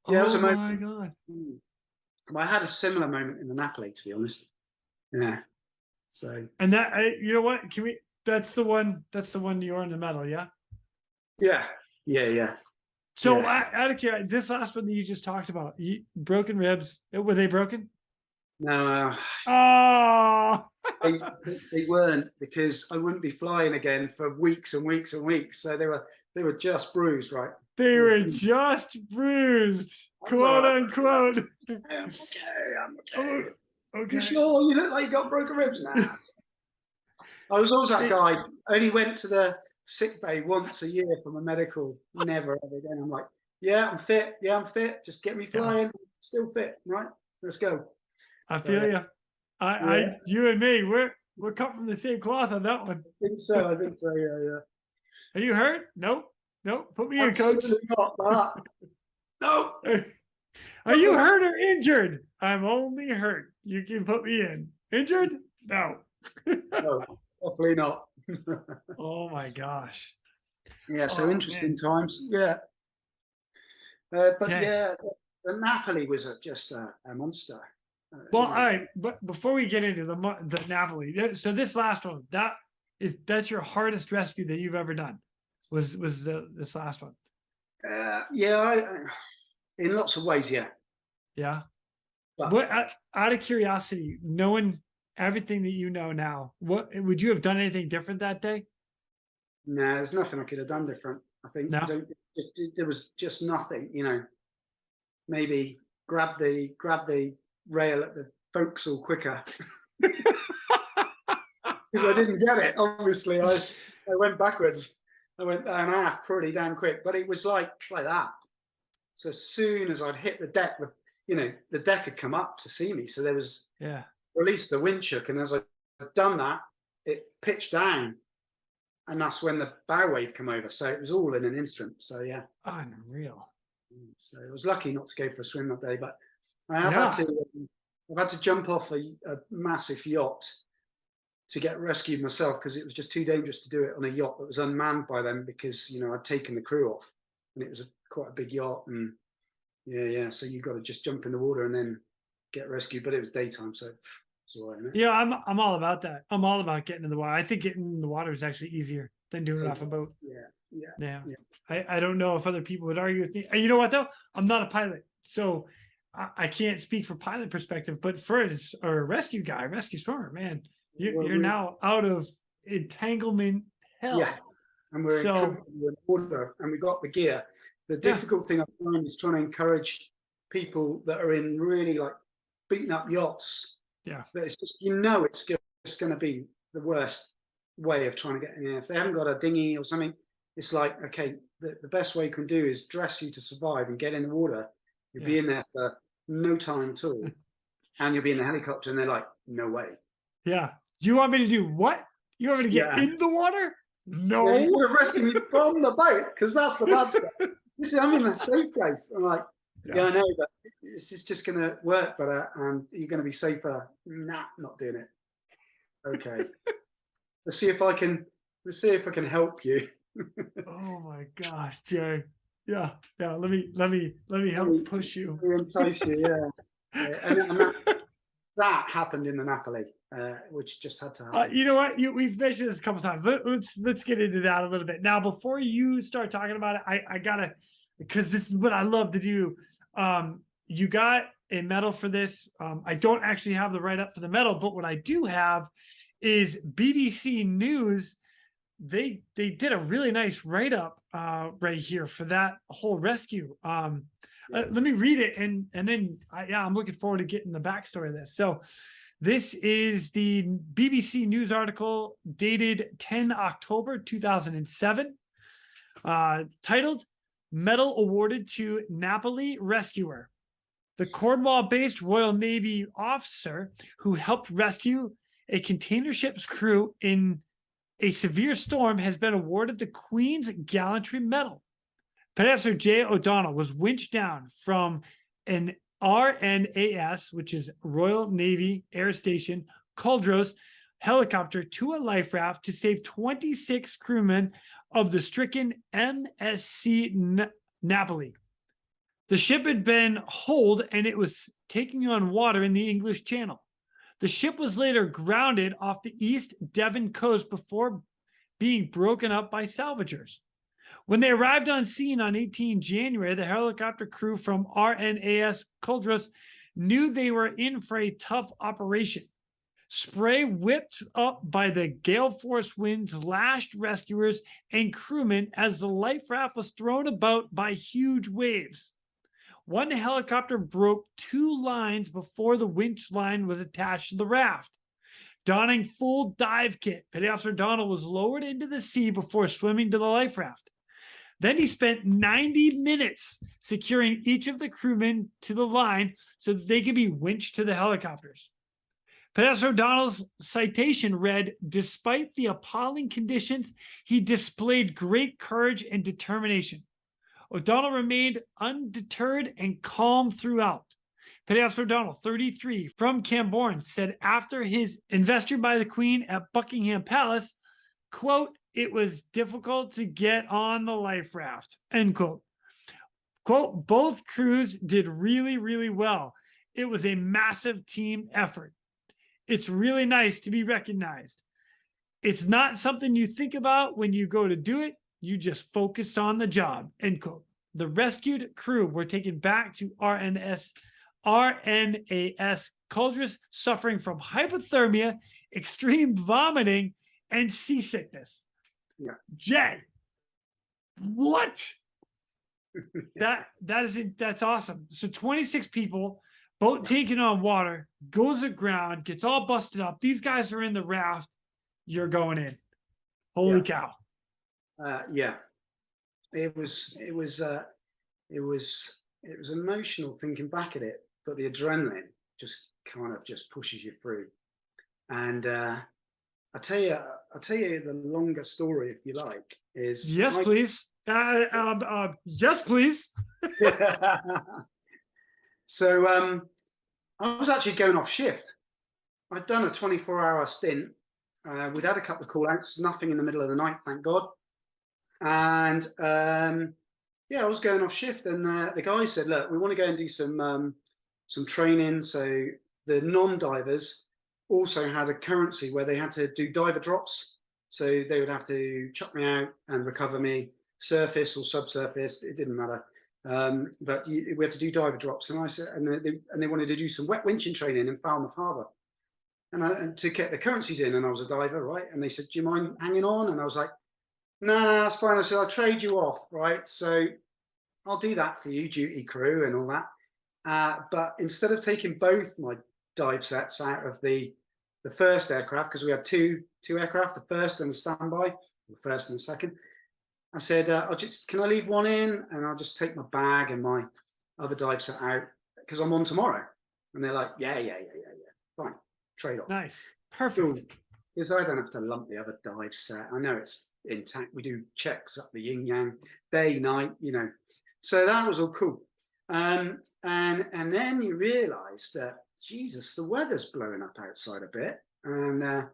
Yeah, it was Oh a moment. my God. I had a similar moment in the Napoli, to be honest. Yeah. So And that, you know what? Can we, that's the one, you're in the medal. Yeah. yeah, yeah, yeah, So yeah. out of curiosity, this last one that you just talked about, broken ribs, were they broken? No, Oh, they weren't, because I wouldn't be flying again for weeks and weeks and weeks. So they were just bruised, right? they They were were bruised. just bruised, I'm all quote right. unquote. I'm okay. I'm Oh, okay. You okay. sure? You look like you got broken ribs now. I was always that It- guy. I only went to the sick bay once a year from a medical. Never ever again. I'm like, yeah, I'm fit. Yeah, I'm fit. Just get me yeah, flying. Still fit, right? Let's go. I So feel yeah, you. yeah, You and me, we're cut from the same cloth on that one. I think so. I think so. Yeah, yeah. Are you hurt? Nope. Nope. Put me in, coach. Absolutely not. That. No, Are you hurt or injured? I'm only hurt. You can put me in. Injured? No. no, definitely not. Oh my gosh. Yeah, so Oh interesting man. times. Yeah, but Okay. yeah, the Napoli was just a monster. Well, You all know, right. But before we get into the Napoli, so this last one, that's your hardest rescue that you've ever done. Was this last one? yeah, in lots of ways, yeah. Yeah. But What out of curiosity, knowing everything that you know now, what would you have done anything different that day? no, there's nothing I could have done different. I think No. there was just nothing. Maybe grab the rail at the forecastle quicker, because I didn't get it. Obviously, I went backwards. I went down half pretty damn quick, but it was like that. So as soon as I'd hit the deck, the deck had come up to see me. So there was Yeah. released the wind shook, and as I'd done that, it pitched down, and that's when the bow wave came over. So it was all in an instant. So yeah, Unreal. so I was lucky not to go for a swim that day, but I have had Yeah. to. I've had to jump off a massive yacht to get rescued myself, because it was just too dangerous to do it on a yacht that was unmanned by them, because I'd taken the crew off, and it was quite a big yacht, and yeah. So you got to just jump in the water and then get rescued. But it was daytime, so it's all right, isn't it? Yeah, I'm all about that. I'm all about getting in the water. I think getting in the water is actually easier than doing it off a Safer. boat. Yeah, yeah, Yeah. yeah. I don't know if other people would argue with me. And you know what though? I'm not a pilot. So I can't speak for pilot perspective, but for a rescue guy, rescue swimmer, man, Well, you're now out of entanglement yeah, hell. and we're in So company with water, and we got the gear. The yeah, difficult thing I find is trying to encourage people that are in really like beaten up yachts, yeah, that it's just it's just going to be the worst way of trying to get in there. If they haven't got a dinghy or something, it's like, okay, the best way you can do is dress you to survive and get in the water. You'll yeah, be in there for no time at all, and you'll be in the helicopter, and they're like, no way. yeah. Do you want me to do what? You want me to get Yeah, in the water? yeah, you No. could have rescued me from the boat, because that's the bad stuff. This is, I'm in a safe place. I'm like, yeah, Yeah. I know, but this is just going to work better, and you're going to be safer. Nah, not doing it. Okay, let's see if I can. Let's see if I can help you. Oh my gosh, Jay. Yeah, yeah. Let me Let help me, push you. entice you. Yeah, yeah. And that happened in the Napoli, which just had to happen. You know what? We've mentioned this a couple times. Let's get into that a little bit now. Before you start talking about it, I gotta, because this is what I love to do. You got a medal for this. I don't actually have the write up for the medal, but what I do have is BBC News. They did a really nice write up right here for that whole rescue. Yeah. Let me read it, and then yeah, I'm looking forward to getting the backstory of this. So this is the BBC News article dated 10 October 2007, titled "Medal Awarded to Napoli Rescuer." The Cornwall-based Royal Navy officer who helped rescue a container ship's crew in a severe storm has been awarded the Queen's Gallantry Medal. Petty J. O'Donnell was winched down from an RNAS, which is Royal Navy Air Station, Culdrose helicopter to a life raft to save 26 crewmen of the stricken MSC Napoli. The ship had been holed and it was taking on water in the English Channel. The ship was later grounded off the East Devon coast before being broken up by salvagers. When they arrived on scene on 18 January, the helicopter crew from RNAS Culdrus knew they were in for a tough operation. Spray whipped up by the gale force winds lashed rescuers and crewmen as the life raft was thrown about by huge waves. One helicopter broke 2 lines before the winch line was attached to the raft. Donning full dive kit, Petty Officer Donald was lowered into the sea before swimming to the life raft. Then he spent 90 minutes securing each of the crewmen to the line so that they could be winched to the helicopters. Petty Officer O'Donnell's citation read, "Despite the appalling conditions, he displayed great courage and determination. O'Donnell remained undeterred and calm throughout." Petty Officer O'Donnell, 33, from Camborne, said after his investure by the Queen at Buckingham Palace, quote, "It was difficult to get on the life raft," end quote. Quote, "Both crews did really, really well. It was a massive team effort. It's really nice to be recognized. It's not something you think about when you go to do it. You just focus on the job," end quote. The rescued crew were taken back to RNAS Culdrus, suffering from hypothermia, extreme vomiting, and seasickness. Yeah. Jay, what? That's awesome. So 26 people, boat taken on water, goes aground, gets all busted up. These guys are in the raft. You're going in. Holy cow. Yeah, it was emotional thinking back at it, but the adrenaline just kind of just pushes you through. And I'll tell you the longer story, if you like, is yes, please. Yes, please. So I was actually going off shift. I'd done a 24-hour stint. We'd had a couple of call outs, nothing in the middle of the night, thank God. And yeah, I was going off shift, and the guy said, "Look, we want to go and do some training." So the non-divers also had a currency where they had to do diver drops. So they would have to chuck me out and recover me, surface or subsurface, it didn't matter. But we had to do diver drops, and I said, and they wanted to do some wet winching training in Falmouth Harbour, and to get the currencies in. And I was a diver, right? And they said, "Do you mind hanging on?" And I was like, "No, that's fine." I said, "I'll trade you off, right? So I'll do that for you, duty crew and all that." But instead of taking both my dive sets out of the first aircraft, because we had two aircraft, the first and the standby, the first and the second, I said, "Can I leave one in, and I'll just take my bag and my other dive set out because I'm on tomorrow." And they're like, yeah, fine, trade off. Nice, perfect. Because I don't have to lump the other dive set. I know it's intact. We do checks up the yin yang, day, night, So that was all cool. And then you realise that, Jesus, the weather's blowing up outside a bit. And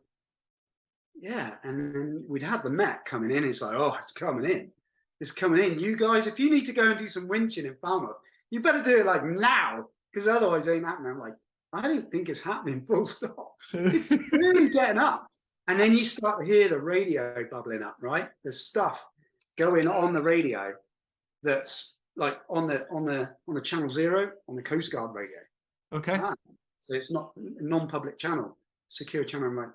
yeah, and then we'd had the Met coming in. It's like, oh, it's coming in. It's coming in. You guys, if you need to go and do some winching in Falmouth, you better do it like now, because otherwise it ain't happening. I'm like, I don't think it's happening, full stop. It's really getting up. And then you start to hear the radio bubbling up, right? There's stuff going on the radio that's like on the channel 0 on the Coast Guard radio. Okay. So it's not a non-public channel, secure channel. I'm like,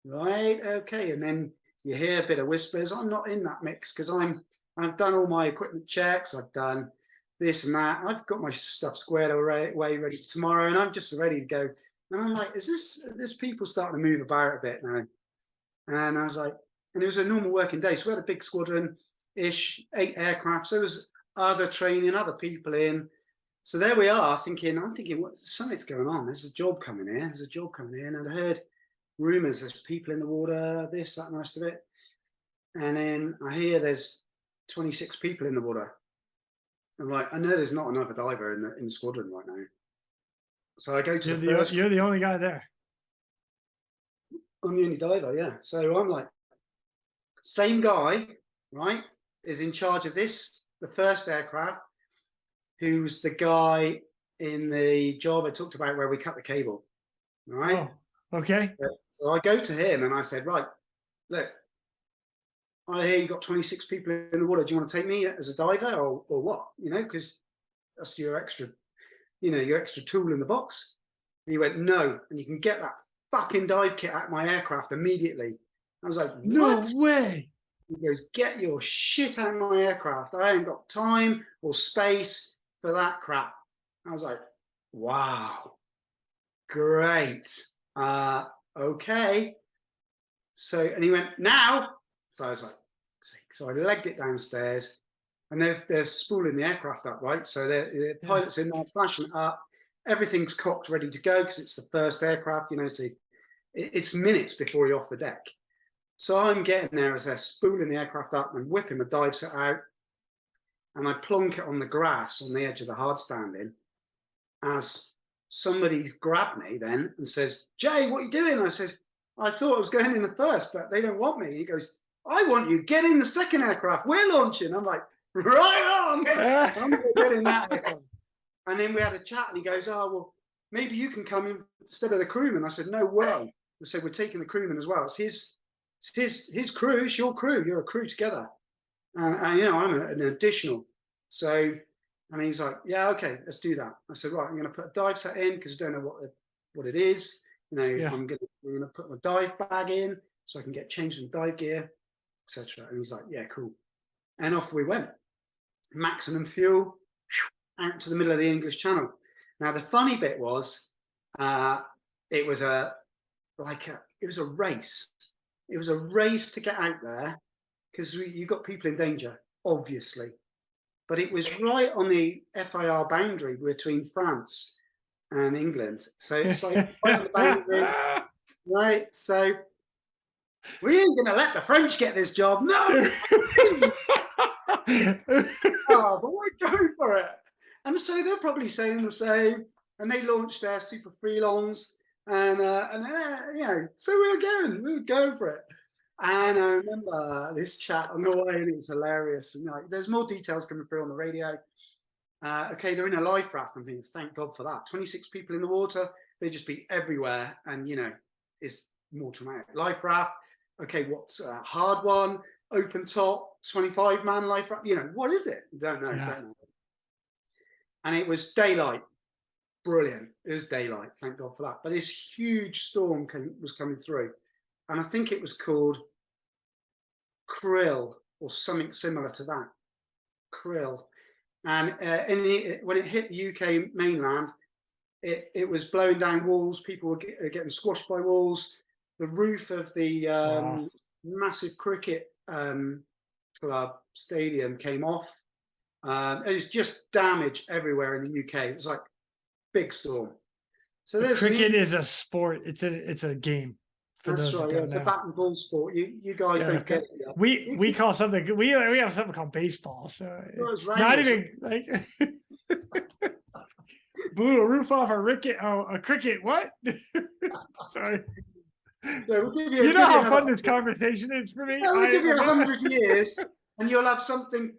right, okay. And then you hear a bit of whispers. I'm not in that mix because I've done all my equipment checks. I've done this and that. I've got my stuff squared away, ready for tomorrow, and I'm just ready to go. And I'm like, there's people starting to move about a bit now? And I was like, and it was a normal working day. So we had a big squadron-ish, 8 aircraft. So there was other training, other people in. So there we are, I'm thinking, something's going on. There's a job coming in. There's a job coming in. And I heard rumours, there's people in the water, this, that, and the rest of it. And then I hear there's 26 people in the water. I'm like, I know there's not another diver in the squadron right now. So I go to the first. You're the only guy there. I'm the only diver, yeah. So I'm like, same guy, right, is in charge of this, the first aircraft. who's the guy in the job I talked about where we cut the cable. Right. Oh, okay. So I go to him and I said, right, look, I hear you got 26 people in the water. Do you want to take me as a diver or what? You know, because that's your extra, you know, your extra tool in the box. And he went, no, and you can get that fucking dive kit out of my aircraft immediately. I was like, what? No way. He goes, get your shit out of my aircraft. I ain't got time or space for that crap. I was like, wow, great. Okay. So, and he went, now. So I was like, so I legged it downstairs, and they're spooling the aircraft up, right? So the pilot's in there flashing it up. Everything's cocked, ready to go because it's the first aircraft, you know. So it's minutes before you're off the deck. So I'm getting there as they're spooling the aircraft up and whipping the dive set out, and I plonk it on the grass on the edge of the hard standing. As somebody grabbed me then and says, "Jay, what are you doing?" I said, "I thought I was going in the first, but they don't want me." He goes, "I want you. Get in the second aircraft. We're launching." I'm like, right on. I'm going to get in that aircraft. And then we had a chat, and he goes, "Oh, well, maybe you can come in instead of the crewman." I said, "No way." I said, "We're taking the crewman as well. It's his crew. It's your crew. You're a crew together." And you know, I'm an additional. So, and he was like, "Yeah, okay, let's do that." I said, "Right, I'm going to put a dive set in because I don't know what it is. You know, if we're going to put my dive bag in so I can get changed in dive gear, etc." And he's like, "Yeah, cool." And off we went. Maximum fuel, out to the middle of the English Channel. Now the funny bit was, it was a race. It was a race to get out there because you got people in danger, obviously. But it was right on the FIR boundary between France and England. So it's like right on the boundary, right? So we ain't going to let the French get this job. No. Oh, but we're going for it. And so they're probably saying the same. And they launched their super freelongs. And you know, so we were going for it. And I remember this chat on the way, and it was hilarious. And like, there's more details coming through on the radio. Okay, they're in a life raft. I'm thinking, thank God for that. 26 people in the water, they just be everywhere. And, you know, it's more traumatic. Life raft. Okay, what's a hard one? Open top, 25-man life raft. You know, what is it? Don't know. And it was daylight. Brilliant. It was daylight. Thank God for that. But this huge storm was coming through. And I think it was called Krill or something similar to that. Krill. And when it hit the UK mainland, it was blowing down walls. People were getting squashed by walls. The roof of the massive cricket club stadium came off. It was just damage everywhere in the UK. It was like big storm. So there's cricket is a sport. It's a game. That's right. Yeah, it's a bat and ball sport. You guys don't get it yet. We call something. We have something called baseball. So not even like blew a roof off a cricket. What? Sorry. So we'll you know how fun this conversation is for me. Yeah, we'll give you 100 years, and you'll have something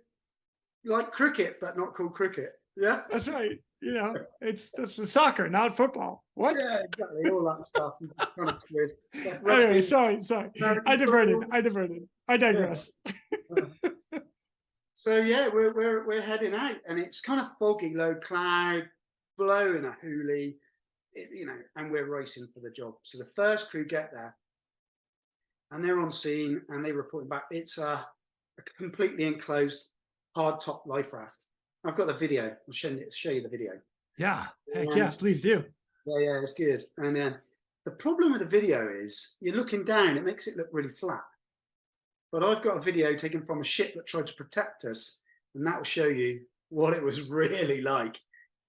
like cricket, but not called cricket. Yeah, that's right. You know, it's soccer, not football. What? Yeah, exactly. All that stuff. You just kind of twist. Anyway, sorry. I diverted. I digress. So yeah, we're heading out, and it's kind of foggy, low cloud, blowing a hoolie, you know, and we're racing for the job. So the first crew get there, and they're on scene, and they reporting back. It's a completely enclosed hard top life raft. I've got the video. I'll show you the video. Yeah, heck yeah, please do. Yeah, it's good. And the problem with the video is you're looking down, it makes it look really flat. But I've got a video taken from a ship that tried to protect us, and that will show you what it was really like.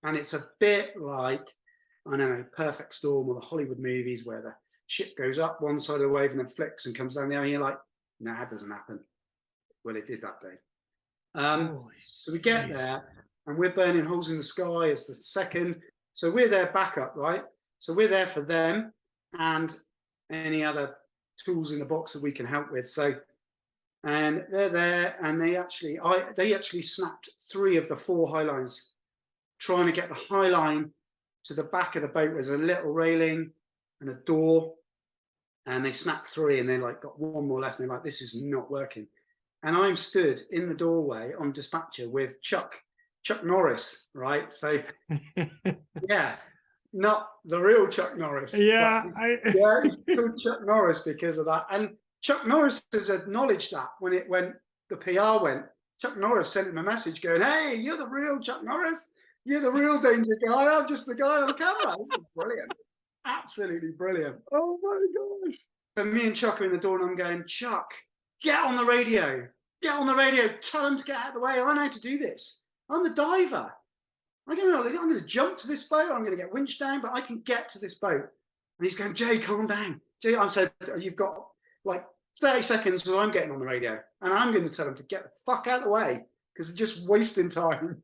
And it's a bit like, I don't know, Perfect Storm or the Hollywood movies where the ship goes up one side of the wave and then flicks and comes down the other, and you're like, no, that doesn't happen. Well, it did that day. So we get there, and we're burning holes in the sky as the second. So we're their backup, right? So we're there for them and any other tools in the box that we can help with. So, and they're there, and they actually snapped 3 of the 4 high lines trying to get the high line to the back of the boat. There's a little railing and a door, and they snapped 3, and they like got 1 more left, and they're like, this is not working. And I'm stood in the doorway on dispatcher with Chuck Norris, right? So yeah, not the real Chuck Norris. Yeah, yeah, it's called Chuck Norris because of that. And Chuck Norris has acknowledged that when the PR went, Chuck Norris sent him a message going, "Hey, you're the real Chuck Norris. You're the real danger guy. I'm just the guy on camera." This is brilliant. Absolutely brilliant. Oh my gosh. So me and Chuck are in the door, and I'm going, "Chuck, get on the radio. Get on the radio. Tell them to get out of the way. I know how to do this. I'm the diver. I'm going to jump to this boat. I'm going to get winched down, but I can get to this boat." And he's going, "Jay, calm down. Jay," I said, "You've got like 30 seconds, so I'm getting on the radio, and I'm going to tell them to get the fuck out of the way because they're just wasting time."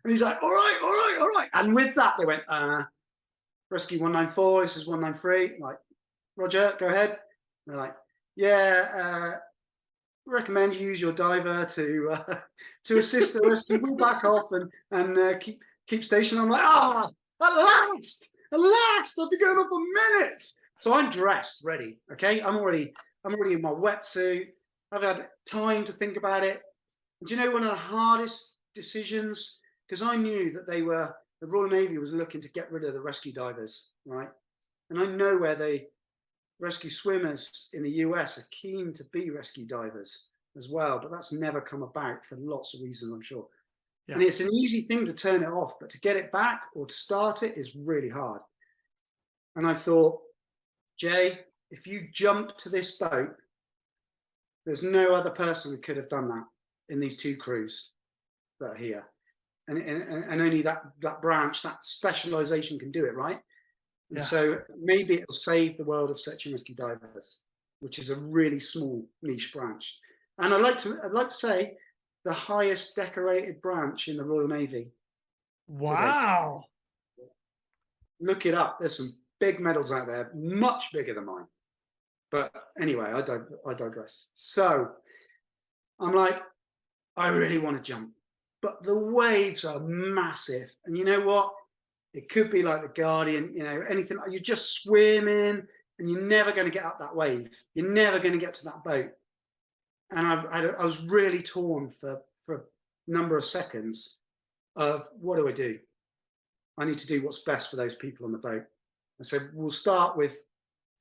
And he's like, "All right, all right, all right." And with that, they went, "Rescue 194. This is 193. Like, Roger, go ahead." And they're like, "Yeah, recommend you use your diver to assist the rescue. We'll back off and keep station." I'm like, "Ah, at last, I've been going on for minutes." So I'm dressed, ready. Okay, I'm already in my wetsuit. I've had time to think about it. And do you know one of the hardest decisions? Because I knew that the Royal Navy was looking to get rid of the rescue divers, right? And I know where the rescue swimmers in the US are keen to be rescue divers as well, but that's never come about for lots of reasons, I'm sure. Yeah. And it's an easy thing to turn it off, but to get it back or to start it is really hard. And I thought, Jay, if you jump to this boat, there's no other person who could have done that in these 2 crews that are here. And only that branch, that specialization can do it, right? And so maybe it'll save the world of search and rescue divers, which is a really small niche branch. And I'd like to say the highest decorated branch in the Royal Navy. Wow. Look it up. There's some big medals out there, much bigger than mine. But anyway, I digress. So I'm like, I really want to jump, but the waves are massive. And you know what? It could be like the Guardian, you know, anything. You're just swimming and you're never going to get up that wave. You're never going to get to that boat. And I was really torn for a number of seconds of, what do I do? I need to do what's best for those people on the boat. I said, we'll start with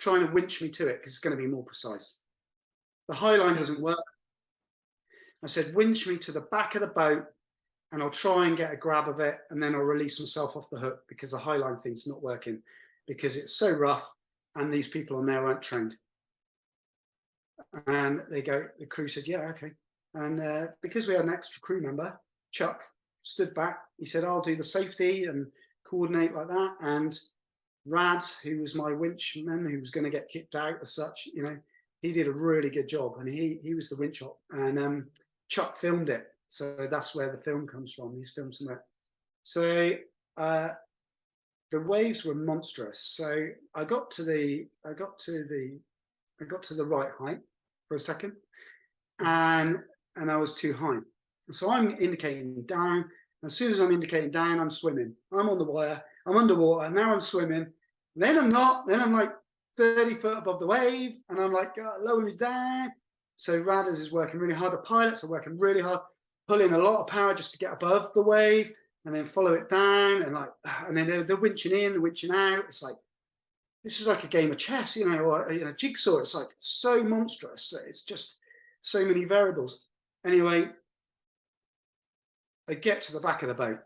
trying to winch me to it because it's going to be more precise. The high line doesn't work. I said, winch me to the back of the boat and I'll try and get a grab of it, and then I'll release myself off the hook because the high line thing's not working because it's so rough and these people on there aren't trained. And the crew said, yeah, okay. And because we had an extra crew member, Chuck stood back. He said, I'll do the safety and coordinate like that. And Rads, who was my winchman, who was going to get kicked out as such, you know, he did a really good job, and he was the winch op. And Chuck filmed it, so that's where the film comes from. He's filmed some of it. So the waves were monstrous. So I got to the right height for a second, and I was too high. So I'm indicating down. As soon as I'm indicating down, I'm swimming. I'm on the wire. I'm underwater. Now I'm swimming. Then I'm not. Then I'm like 30 foot above the wave, and I'm like, lower me down. So Radders is working really hard. The pilots are working really hard, pulling a lot of power just to get above the wave, and then follow it down, and then they're winching in, they're winching out. It's like, this is like a game of chess, you know, or a jigsaw. It's like so monstrous. It's just so many variables. Anyway, I get to the back of the boat.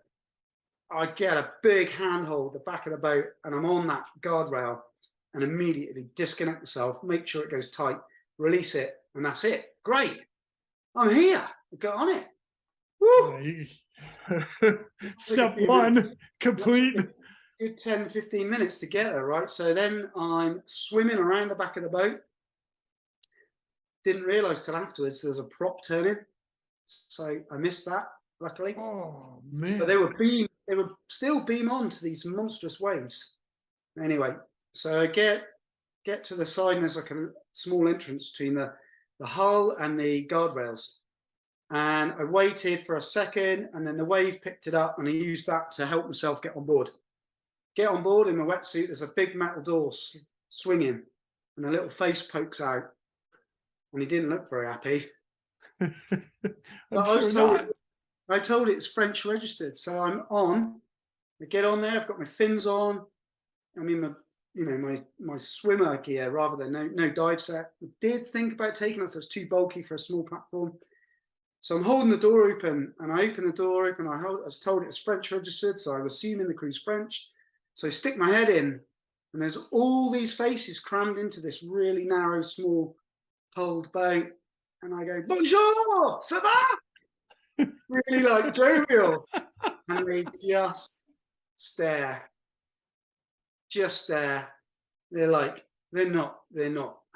I get a big handhold at the back of the boat, and I'm on that guardrail, and immediately disconnect myself, make sure it goes tight, release it, and that's it. Great. I'm here. I got on it. Woo! Step one, complete. Good 10, 15 minutes to get her, right? So then I'm swimming around the back of the boat. Didn't realize till afterwards there's a prop turning. So I missed that, luckily. Oh, man. But they were still beam on to these monstrous waves. Anyway, so I get to the side, and there's like a small entrance between the hull and the guardrails. And I waited for a second, and then the wave picked it up, and I used that to help myself get on board. Get on board in my wetsuit. There's a big metal door swinging, and a little face pokes out, and he didn't look very happy. I'm But sure I told it it's French registered, so I'm on. I get on there. I've got my fins on. I'm in my swimmer gear rather than no dive set. I did think about taking it. So it's too bulky for a small platform. So I'm holding the door open, and I open the door open. I was told it's French registered, so I was assuming the crew's French. So I stick my head in, and there's all these faces crammed into this really narrow, small, hulled boat. And I go, bonjour, ça va? Really like jovial. And they just stare. Just stare. They're like, they're not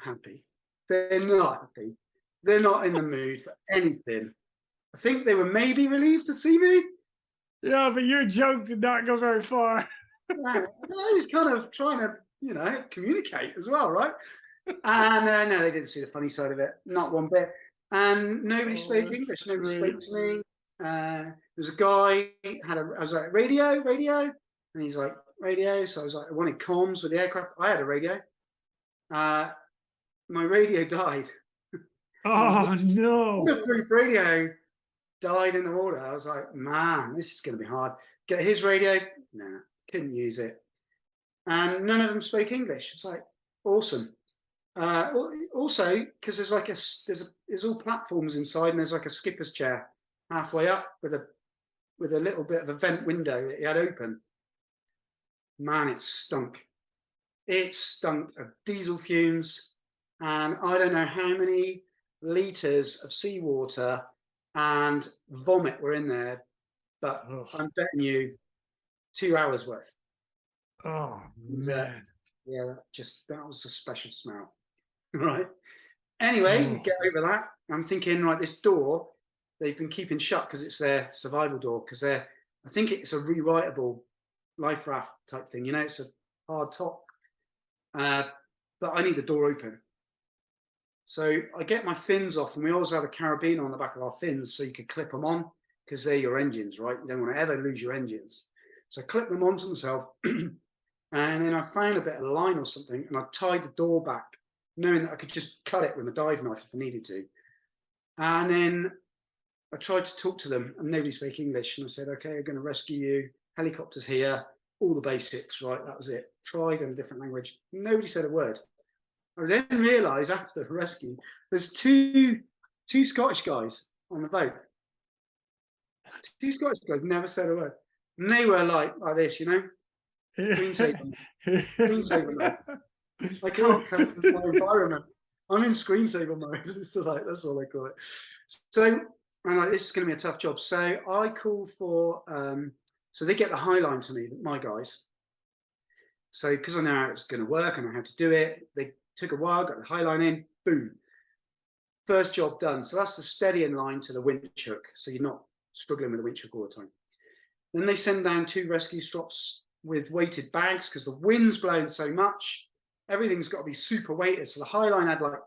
happy. They're not happy. They're not in the mood for anything. I think they were maybe relieved to see me. Yeah, but your joke did not go very far. I was kind of trying to, communicate as well, right? And no, they didn't see the funny side of it, not one bit. And nobody spoke English. Nobody spoke to me. There was a guy I was like, radio, and he's like, radio. So I was like, I wanted comms with the aircraft. I had a radio. My radio died. Oh no! Waterproof radio died in the water. I was like, man, this is going to be hard. Get his radio? Nah, couldn't use it. And none of them spoke English. It's like awesome. Also, because there's all platforms inside, and there's like a skipper's chair halfway up with a little bit of a vent window that he had open. Man, it stunk. It stunk of diesel fumes, and I don't know how many liters of seawater and vomit were in there, but I'm betting you 2 hours worth. Oh man. Yeah, that was a special smell. Right. Anyway, we get over that. I'm thinking, right, this door, they've been keeping shut because it's their survival door, because I think it's a rewritable life raft type thing. It's a hard top. But I need the door open. So I get my fins off, and we always had a carabiner on the back of our fins so you could clip them on, because they're your engines, right? You don't want to ever lose your engines. So I clip them onto myself, and then I found a bit of line or something, and I tied the door back, knowing that I could just cut it with a dive knife if I needed to. And then I tried to talk to them, and nobody spoke English. And I said, okay, I'm going to rescue you. Helicopters here, all the basics, right? That was it. Tried in a different language. Nobody said a word. I then realised after the rescue, there's two Scottish guys on the boat. Two Scottish guys never said a word. And they were like this, Screensaver. Screensaver. I can't come from my environment. I'm in screensaver mode. It's just like, that's all I call it. So I'm like, this is going to be a tough job. So I call for, so they get the high line to me, my guys. So because I know how it's going to work and I know how to do it, they took a while, got the high line in, boom. First job done. So that's the steadying line to the winch hook. So you're not struggling with the winch hook all the time. Then they send down 2 rescue strops with weighted bags because the wind's blowing so much. Everything's got to be super weighted. So the high line had like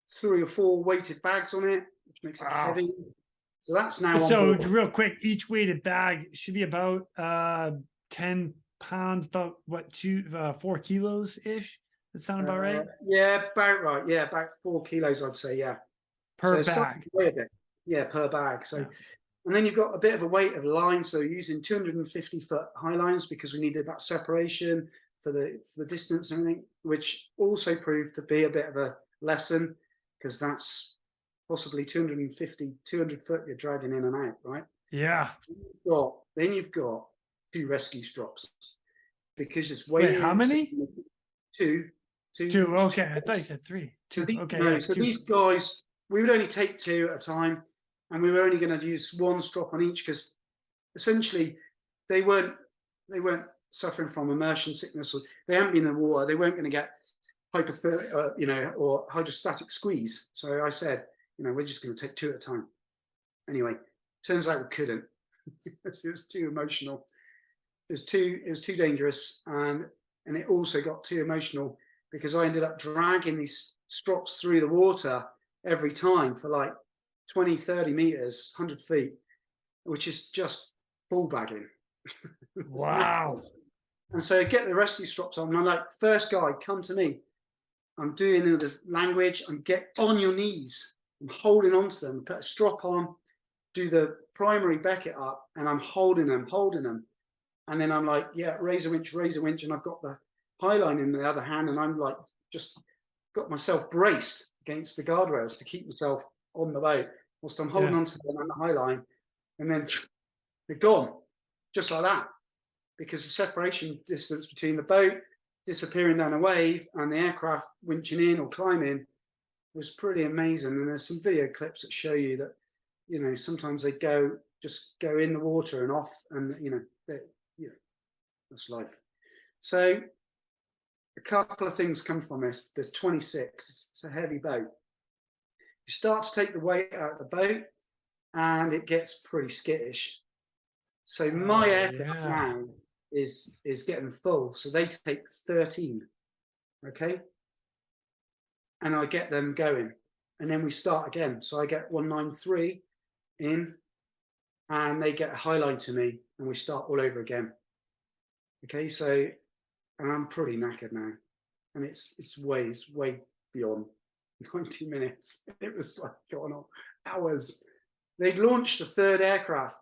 3 or 4 weighted bags on it, which makes it heavy. So that's now so real quick, each weighted bag should be about 10 pounds, about what, 4 kilos ish. That sound about right? Yeah, about right. Yeah, about 4 kilos, I'd say. Yeah, per bag. Yeah, per bag. So, and then you've got a bit of a weight of line. So using 250-foot high lines because we needed that separation for the distance and everything, which also proved to be a bit of a lesson because that's possibly 200 foot you're dragging in and out, right? Yeah. Then you've got 2 rescue strops because it's way. Wait, how many? 2. 2. Okay, I thought you said 3. 2. Okay. No, so 2. These guys, we would only take 2 at a time, and we were only going to use 1 strop on each because essentially they weren't suffering from immersion sickness, or they hadn't been in the water. They weren't going to get hypothermia, or hydrostatic squeeze. So I said, we're just going to take 2 at a time. Anyway, turns out we couldn't. It was too emotional. It was too dangerous, and it also got too emotional because I ended up dragging these strops through the water every time for like 20, 30 meters, 100 feet, which is just bull bagging. Wow. And so I get the rescue straps on, and I'm like, first guy, come to me. I'm doing the language, and get on your knees. I'm holding on to them, put a strap on, do the primary Beckett up, and I'm holding them. And then I'm like, yeah, raise a winch. And I've got the high line in the other hand, and I'm like, just got myself braced against the guardrails to keep myself on the boat whilst I'm holding on to them on the high line. And then they're gone, just like that. Because the separation distance between the boat disappearing down a wave and the aircraft winching in or climbing was pretty amazing. And there's some video clips that show you that, you know, sometimes they just go in the water and off, and you know, that's life. So a couple of things come from this. There's 26. It's a heavy boat. You start to take the weight out of the boat, and it gets pretty skittish. So my aircraft now is getting full. So they take 13. Okay. And I get them going. And then we start again. So I get 193 in, and they get a high line to me, and we start all over again. Okay, so, and I'm pretty knackered now, and it's way beyond 90 minutes. It was like going on hours. They'd launched the third aircraft,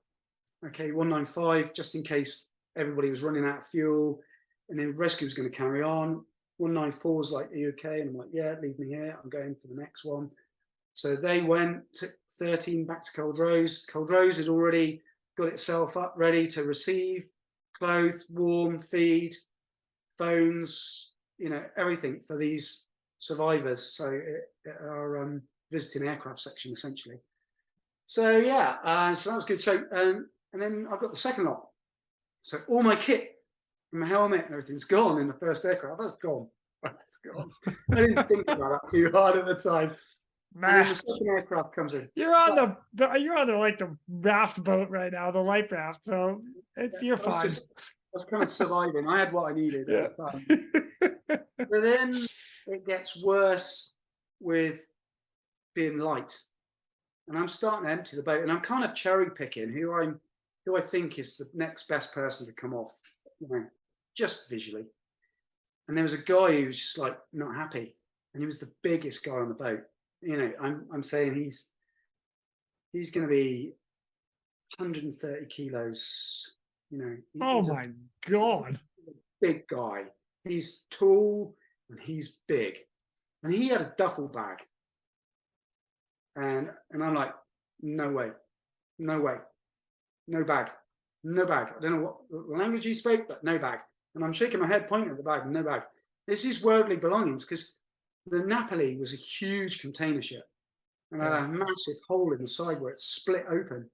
okay, 195, just in case everybody was running out of fuel, and then rescue was going to carry on. 194 was like, are you okay? And I'm like, yeah, leave me here. I'm going for the next one. So they went, took 13 back to Culdrose. Culdrose had already got itself up, ready to receive, clothe, warm, feed, phones, you know, everything for these survivors. So our visiting aircraft section, essentially. So yeah, so that was good. So and then I've got the second lot. So all my kit, my helmet and everything's gone in the first aircraft. That's gone. That's gone. I didn't think about that too hard at the time. And then the second aircraft comes in. You're on the like the raft boat right now, the life raft. So you're fine. I was kind of surviving. I had what I needed at the time. But then it gets worse with being light, and I'm starting to empty the boat, and I'm kind of cherry picking who I think is the next best person to come off, you know, just visually. And there was a guy who was just like not happy, and he was the biggest guy on the boat. You know, I'm saying he's going to be 130 kilos. You know. Oh my God! Big guy. He's tall and he's big, and he had a duffel bag. And I'm like, no way, no bag. I don't know what language he spoke, but no bag. And I'm shaking my head, pointing at the bag, no bag. This is worldly belongings, because the Napoli was a huge container ship, and had a massive hole in the side where it split open,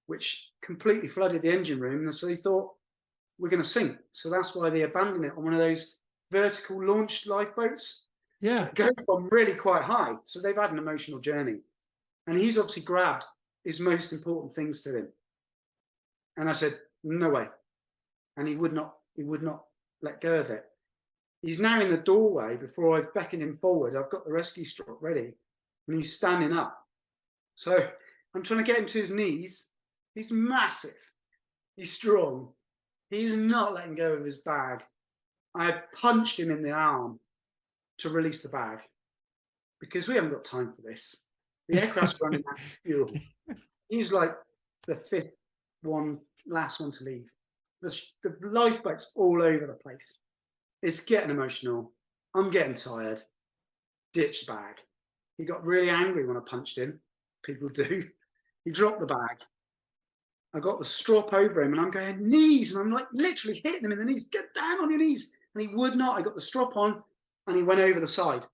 which completely flooded the engine room. And so they thought, we're going to sink. So that's why they abandoned it on one of those vertical launched lifeboats. Yeah. Going from really quite high. So they've had an emotional journey. And he's obviously grabbed his most important things to him. And I said, no way. And he would not let go of it. He's now in the doorway. Before I've beckoned him forward, I've got the rescue strap ready, and he's standing up. So I'm trying to get him to his knees. He's massive. He's strong. He's not letting go of his bag. I punched him in the arm to release the bag, because we haven't got time for this. The aircraft's running out of fuel. He's like the last one to leave. The lifeboat's all over the place. It's getting emotional. I'm getting tired. Ditch the bag. He got really angry when I punched him. People do. He dropped the bag. I got the strap over him, and I'm going, knees, and I'm like literally hitting him in the knees. Get down on your knees. And he would not. I got the strap on, and he went over the side.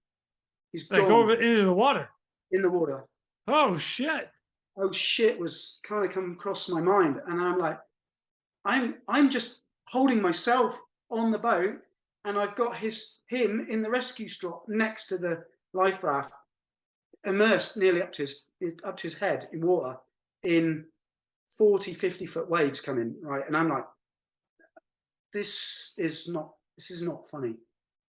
He's like gone. over into the water. In the water. Oh shit. Oh shit was kind of come across my mind, and I'm like, I'm just holding myself on the boat, and I've got him in the rescue strap next to the life raft, immersed nearly up to his head in water, in 40, 50 foot waves coming, right? And I'm like, this is not funny.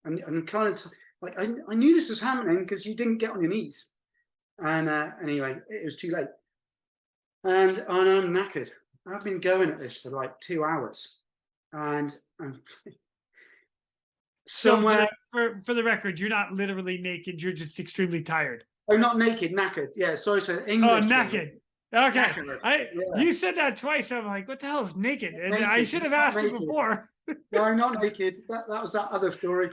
And I'm kind of like, I knew this was happening because you didn't get on your knees. And anyway, it was too late. and I'm knackered. I've been going at this for like 2 hours, and I'm So somewhere. for the record, you're not literally naked. You're just extremely tired. Oh, not naked, knackered. Yeah, sorry, so Oh, English. naked. Okay. Knackered. Yeah, You said that twice. I'm like, what the hell is naked? And I naked. should have Not asked you naked. before. No, not naked. That was that other story.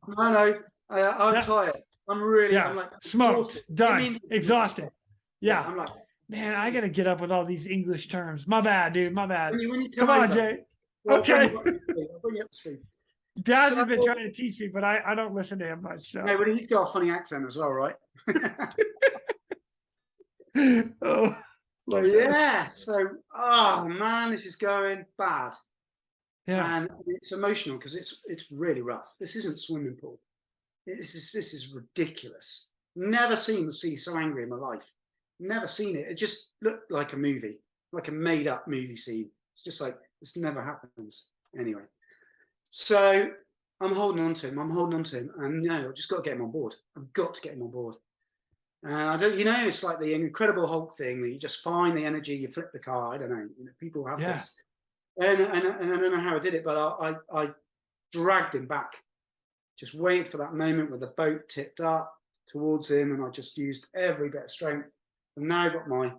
No, I'm Yeah. tired. I'm like Smoked, exhausted. done, exhausted. Yeah, Yeah. I'm like, Man, I gotta get up with all these English terms. My bad, dude. My bad. when you Come come on, over, Jay. well, Okay. I'll bring you up to speed. Daz So, has been trying to teach me, but I don't listen to him much. So. no, but he's got a funny accent as well, right? Oh, But yeah, so oh man, this is going bad, yeah. and it's emotional because it's really rough. This isn't swimming pool. This is ridiculous. Never seen the sea so angry in my life. Never seen it. It just looked like a movie, like a made up movie scene. It's just like this never happens. Anyway, so I'm holding on to him. I'm holding on to him, and no, I've just got to get him on board. I've got to get him on board. I don't, it's like the Incredible Hulk thing that you just find the energy, you flip the car. I don't know. People have this, and I don't know how I did it, but I dragged him back. Just waited for that moment where the boat tipped up towards him, and I just used every bit of strength. And now I got my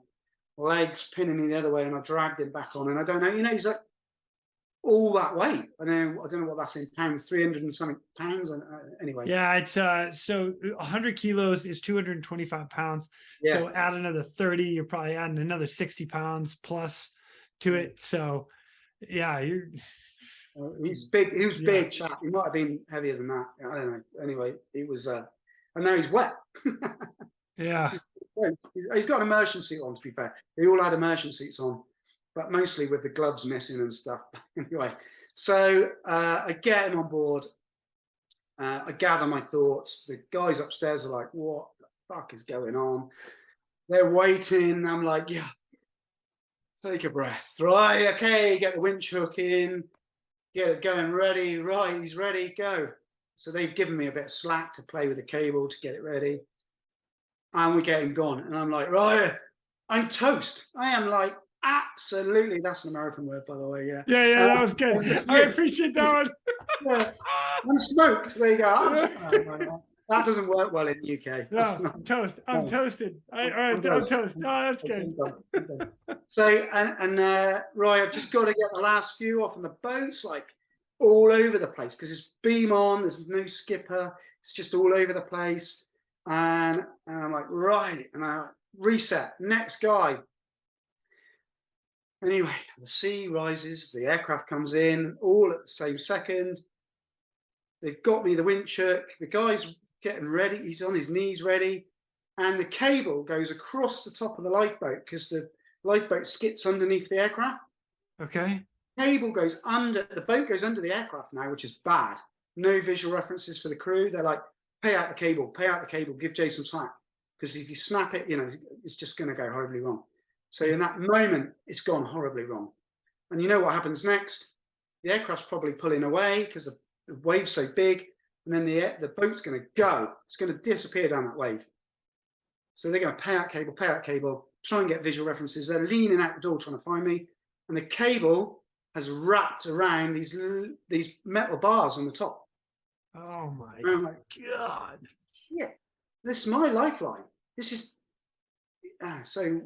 legs pinning me the other way, and I dragged him back on. And I don't know, he's like all that weight. I don't know what that's in pounds, 300 and something pounds. And anyway, yeah, it's so 100 kilos is 225 pounds. yeah. So add another 30, you're probably adding another 60 pounds plus to it. So yeah, He's big. He was Yeah. big chap. He might have been heavier than that. I don't know. Anyway, it was. And now he's wet. yeah. He's got an immersion suit on. To be fair, they all had immersion suits on, but mostly with the gloves missing and stuff. Anyway, so I get him on board. I gather my thoughts. The guys upstairs are like, "What the fuck is going on?" They're waiting. I'm like, "Yeah, take a breath. Right, okay, get the winch hook in. Get it going, ready, right, he's ready, go." So they've given me a bit of slack to play with the cable to get it ready. And we get him gone. And I'm like, right, I'm toast. I am like, absolutely, that's an American word, by the way, yeah. Yeah, that was good. I appreciate that one. Yeah, I'm smoked. There you go. That doesn't work well in the UK. No, I'm toast. I'm toasted. I'm toast. Oh, that's good. So, right, I've just got to get the last few off, and the boat's like all over the place because it's beam on, there's no skipper, it's just all over the place. And I'm like, right, and I reset, next guy. Anyway, the sea rises, the aircraft comes in, all at the same second. They've got me the winch hook, the guy's getting ready, he's on his knees ready, and the cable goes across the top of the lifeboat because the lifeboat skits underneath the aircraft. Okay. Cable goes under, the boat goes under the aircraft now, which is bad. No visual references for the crew. They're like, pay out the cable, give Jay some slack. Because if you snap it, it's just going to go horribly wrong. So in that moment, it's gone horribly wrong. And you know what happens next? The aircraft's probably pulling away because the wave's so big, and then the boat's going to go. It's going to disappear down that wave. So they're going to pay out cable, try and get visual references. They're leaning out the door trying to find me, and the cable has wrapped around these metal bars on the top. Oh my God! Yeah, this is my lifeline. This is so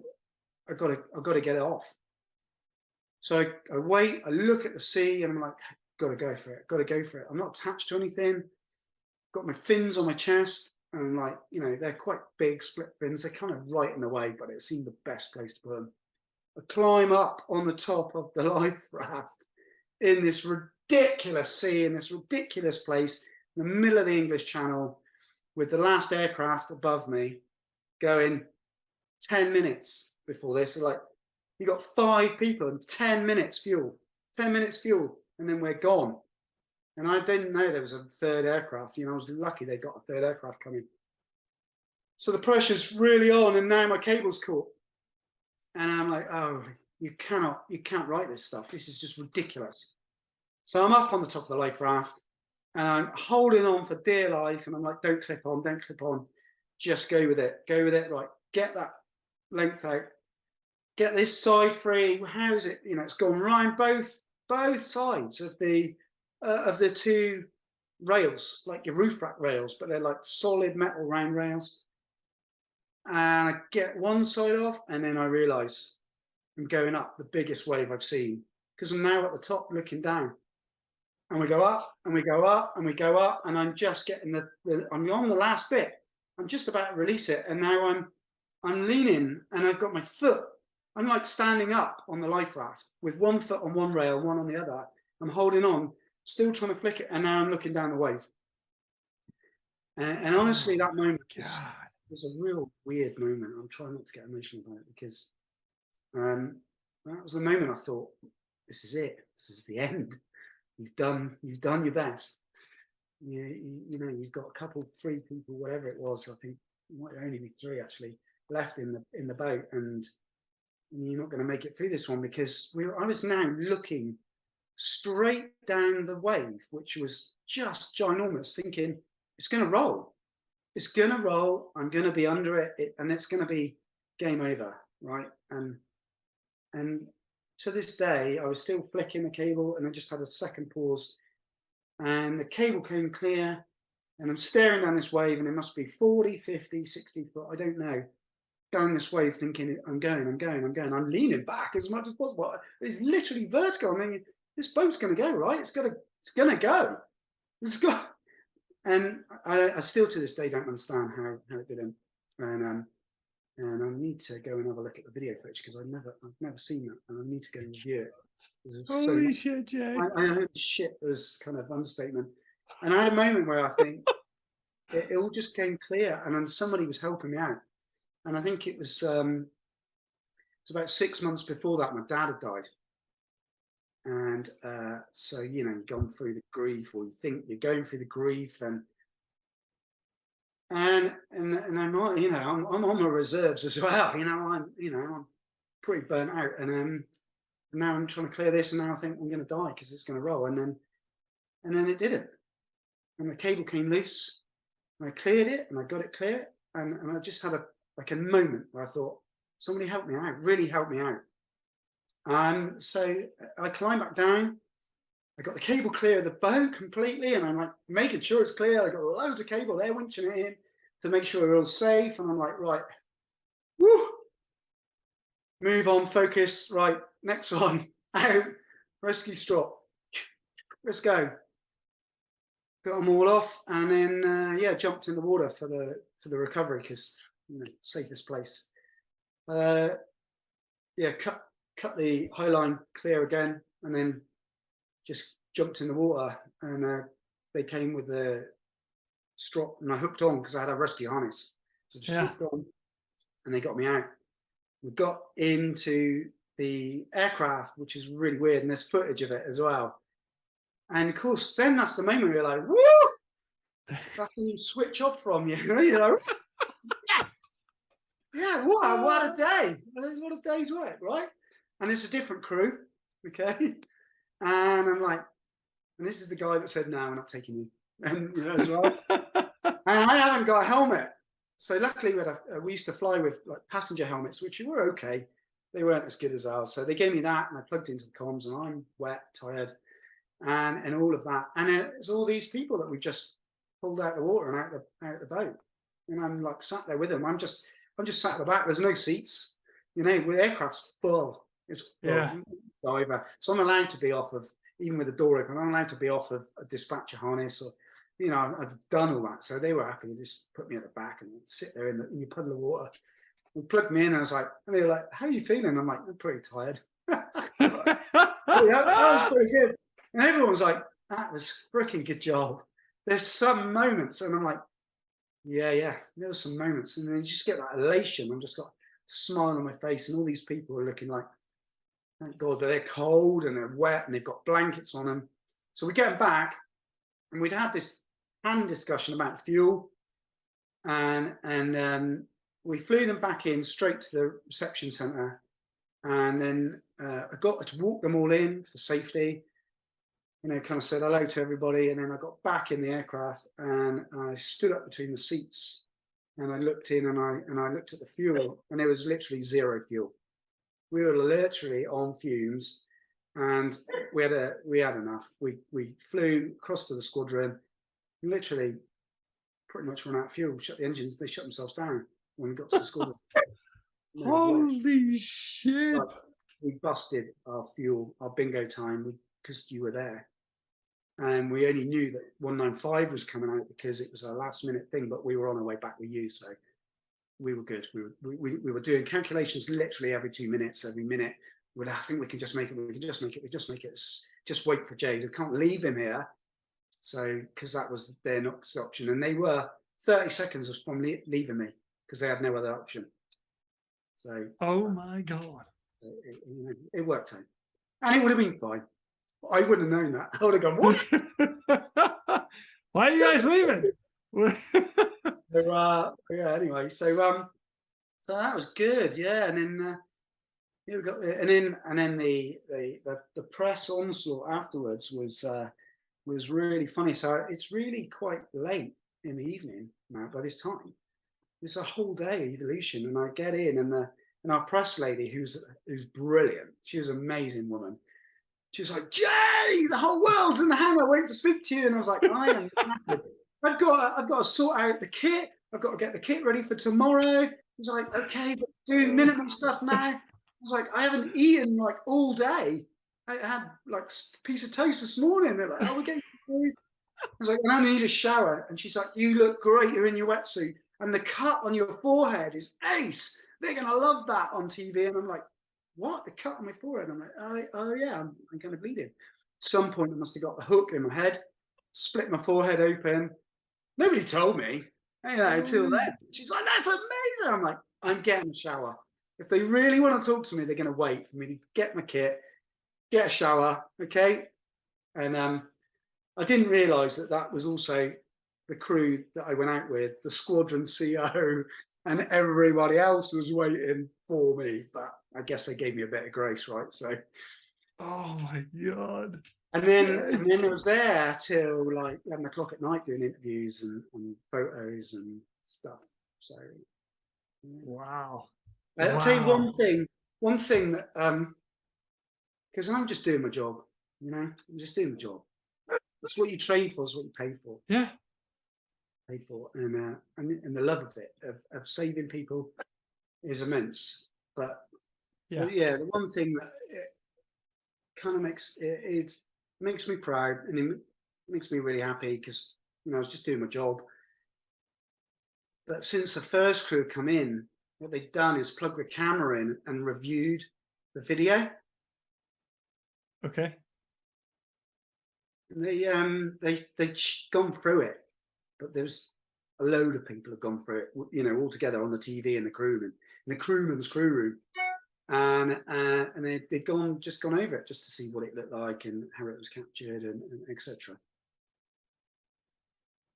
I've got to get it off. So I wait. I look at the sea, and I'm like, got to go for it. I'm not attached to anything. Got my fins on my chest, and I'm like, they're quite big split fins. They're kind of right in the way, but it seemed the best place to put them. I climb up on the top of the life raft in this ridiculous sea, in this ridiculous place, in the middle of the English Channel, with the last aircraft above me going 10 minutes before this. So like, you got 5 people and 10 minutes fuel, and then we're gone. And I didn't know there was a third aircraft. I was lucky they got a third aircraft coming. So the pressure's really on, and now my cable's caught. And I'm like, oh, you can't write this stuff. This is just ridiculous. So I'm up on the top of the life raft, and I'm holding on for dear life. And I'm like, don't clip on. Just go with it. Right, get that length out. get this side free. How is it? You know, it's gone round both sides of the two rails, like your roof rack rails, but they're like solid metal round rails. And I get one side off, and then I realise I'm going up the biggest wave I've seen, because I'm now at the top looking down. And we go up and we go up and we go up, and I'm just getting I'm on the last bit. I'm just about to release it, and now I'm leaning, and I've got my foot. I'm like standing up on the life raft with one foot on one rail, one on the other. I'm holding on, still trying to flick it, and now I'm looking down the wave. And honestly, that moment was a real weird moment. I'm trying not to get emotional about it, because that was the moment I thought, this is it. This is the end. You've done your best. You know, you've got a couple, 3 people, whatever it was. I think it might only be 3 actually left in the boat, and you're not going to make it through this one, because I was now looking straight down the wave, which was just ginormous, thinking it's going to roll. It's going to roll. I'm going to be under it, and it's going to be game over, right? And to this day, I was still flicking the cable, and I just had a second pause, and the cable came clear, and I'm staring down this wave, and it must be 40, 50, 60 foot, I don't know, down this wave, thinking, I'm going. I'm leaning back as much as possible. It's literally vertical. I mean, this boat's going to go, right? It's going to go. It's got. And I still to this day don't understand how it didn't. And I need to go and have a look at the video footage, because I've never seen that, and I need to go and review it. Holy shit, Jay! I heard shit was kind of understatement, and I had a moment where I think it all just came clear, and then somebody was helping me out, and I think it was about 6 months before that, my dad had died, and so you know, you've gone through the grief, or you think you're going through the grief, and I'm, you know, I'm on my reserves as well. You know, I'm pretty burnt out, and now I'm trying to clear this, and now I think I'm going to die because it's going to roll, and then it didn't, and the cable came loose, and I cleared it, and I got it clear, and I just had a moment where I thought, somebody help me out, really help me out. So I climbed back down. I got the cable clear of the boat completely, and I'm like making sure it's clear. I got loads of cable there, winching it in to make sure we're all safe. And I'm like, right, woo, move on, focus, right, next one, out, rescue strop, let's go. Got them all off, and then yeah, jumped in the water for the recovery, because you know, safest place. Yeah, cut the high line clear again, and then just jumped in the water, and they came with the strop, and I hooked on because I had a rescue harness. So just hooked on, and they got me out. We got into the aircraft, which is really weird, and there's footage of it as well. And of course, then that's the moment where you're like, woo! That's when you switch off from you. You know, yes! Yeah, what a day. What a day's work, right? And it's a different crew, okay? And I'm like, and this is the guy that said, no, we're not taking you. And you know, as well. And I haven't got a helmet. So luckily we used to fly with like passenger helmets, which were okay. They weren't as good as ours. So they gave me that, and I plugged into the comms, and I'm wet, tired, and all of that. And it's all these people that we just pulled out of the water and out the boat. And I'm like sat there with them. I'm just sat at the back. There's no seats. You know, the aircraft's full. It's full. Diver. So I'm allowed to be off of, even with the door open, I'm allowed to be off of a dispatcher harness, or, you know, I've done all that. So they were happy to just put me at the back and sit there in your puddle of water. We plugged me in, and I was like, and they were like, how are you feeling? I'm like, I'm pretty tired. Like, yeah, that was pretty good. And everyone was like, that was freaking good job. There's some moments, and I'm like, yeah, there were some moments. And then you just get that elation. I'm just got a smile on my face, and all these people are looking like, thank God, but they're cold and they're wet and they've got blankets on them. So we get back, and we'd had this hand discussion about fuel, and we flew them back in straight to the reception centre, and then I got to walk them all in for safety. You know, kind of said hello to everybody, and then I got back in the aircraft, and I stood up between the seats, and I looked in, and I looked at the fuel, and there was literally zero fuel. We were literally on fumes, and we had enough. We flew across to the squadron, literally pretty much run out of fuel, shut the engines, they shut themselves down when we got to the squadron. Holy shit. Like, we busted our fuel, our bingo time, because you were there. And we only knew that 195 was coming out because it was a last minute thing, but we were on our way back with you, so we were good. We were doing calculations literally every 2 minutes, every minute. I think we can just make it, we can just make it, we just make it. Just wait for Jay. We can't leave him here. So, because that was their next option. And they were 30 seconds from leaving me because they had no other option. So, oh my God. It worked out. And it would have been fine. I wouldn't have known that. I would have gone, what? Why are you guys leaving? So, yeah, anyway, so that was good, yeah. And then yeah, we got, and then the press onslaught afterwards was really funny. So it's really quite late in the evening now by this time. It's a whole day evolution, and I get in, and our press lady, who's brilliant, she was an amazing woman. She's like, Jay, the whole world's in the hangar waiting to speak to you. And I was like, I am happy. I've got to sort out the kit. I've got to get the kit ready for tomorrow. He's like, okay, but do Minuteman stuff now. I was like, I haven't eaten like all day. I had like a piece of toast this morning. They're like, oh, we're getting food. I was like, I need a shower. And she's like, you look great. You're in your wetsuit. And the cut on your forehead is ace. They're going to love that on TV. And I'm like, what? The cut on my forehead? I'm like, oh yeah, I'm kind of bleeding. At some point, I must have got the hook in my head, split my forehead open. Nobody told me, until then. She's like, that's amazing. I'm like, I'm getting a shower. If they really want to talk to me, they're going to wait for me to get my kit, get a shower, okay? And I didn't realise that was also the crew that I went out with, the squadron CO, and everybody else was waiting for me. But I guess they gave me a bit of grace, right? So, oh my God. And then I was there till like 11 o'clock at night doing interviews and photos and stuff. So, yeah. Wow. I'll tell you one thing that, because I'm just doing my job, I'm just doing my job. That's what you train for, is what you pay for. Yeah. Paid for, and the love of it, of saving people, is immense. But yeah, the one thing that it kind of makes me proud, and it makes me really happy, because I was just doing my job. But since the first crew come in, what they've done is plug the camera in and reviewed the video. Okay. And they gone through it, but there's a load of people have gone through it, all together on the TV and the crewman, in the crewman's crew room, and they'd gone over it just to see what it looked like and how it was captured and etc.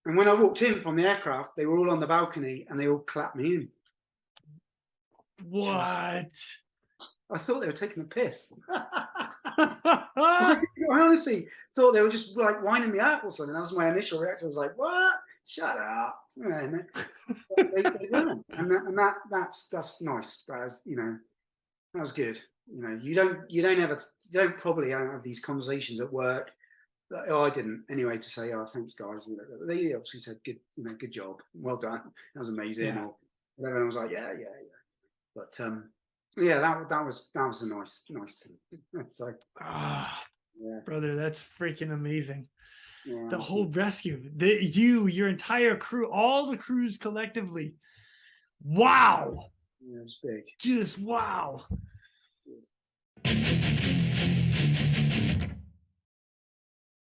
And when I walked in from the aircraft, they were all on the balcony and they all clapped me in. What? I thought they were taking the piss. I honestly thought they were just like winding me up or something. That was my initial reaction. I was like, "What? Shut up!" And they weren't, and that's nice. That was, that was good. You don't probably have these conversations at work. Oh, I didn't anyway, to say, "Oh, thanks, guys." They obviously said, "Good, good job, well done, that was amazing," or whatever. And I was like, "Yeah." But yeah, that was a nice thing. So, yeah. Brother, that's freaking amazing. Yeah, the whole rescue, your entire crew, all the crews collectively. Wow. Yeah, it was big. Just wow.